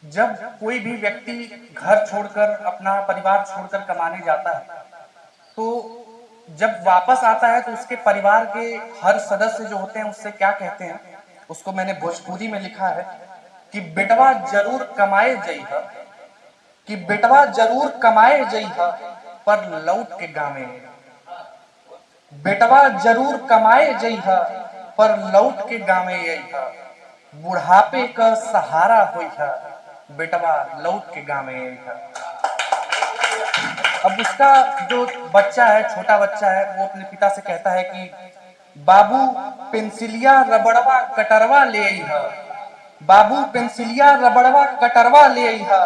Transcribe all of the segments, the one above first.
जब कोई भी व्यक्ति घर छोड़कर अपना परिवार छोड़कर कमाने जाता है तो जब वापस आता है तो उसके परिवार के हर सदस्य जो होते हैं उससे क्या कहते हैं, उसको मैंने भोजपुरी में लिखा है कि बेटवा जरूर कमाए जइहा, कि बेटवा जरूर कमाए जइहा पर लौट के गावे, बेटवा जरूर कमाए जइहा पर लौट के गावे अइहा, बुढ़ापे का सहारा होइहा बेटवा लौट के गावे अइहा। अब उसका जो बच्चा है, छोटा बच्चा है, वो अपने पिता से कहता है कि बाबू पेंसिलिया रबड़वा कटरवा ले अइहा, बाबू पेंसिलिया रबड़वा कटरवा ले अइहा,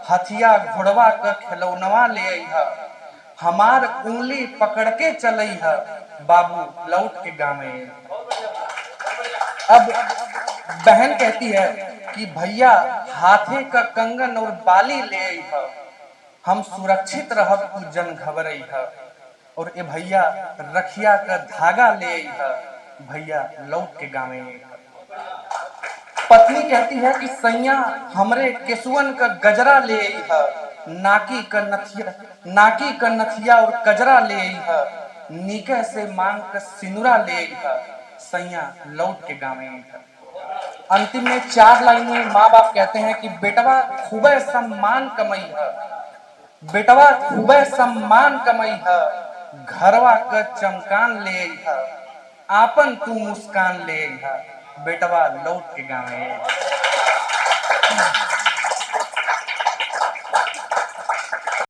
हथिया घोड़वा का खिलौनवा ले अइहा, हमार उंगली पकड़ के चलइहा बाबू लौट के गावे। अब बहन कहती है कि भैया हाथे का कंगन और बाली ले अइहा, हम सुरक्षित रहब तू जन घबरइहा, और ए भैया रखिया का धागा ले अइहा भैया लौट के गावे। पत्नी कहती है कि सैया हमरे केसुअन का गजरा ले अइहा, नाकी का नथिया और कजरा ले अइहा, नीके से मांग का सिनुरा ले अइहा सैया लौट के गावे। अंतिम में 4 लाइनें माँ बाप कहते हैं कि बेटवा खूबे सम्मान कमइहा, बेटवा खूबे सम्मान कमइहा, घरवा का चमकान ले अइहा, आपन तू मुस्कान ले अइहा बेटवा लौट के गावे।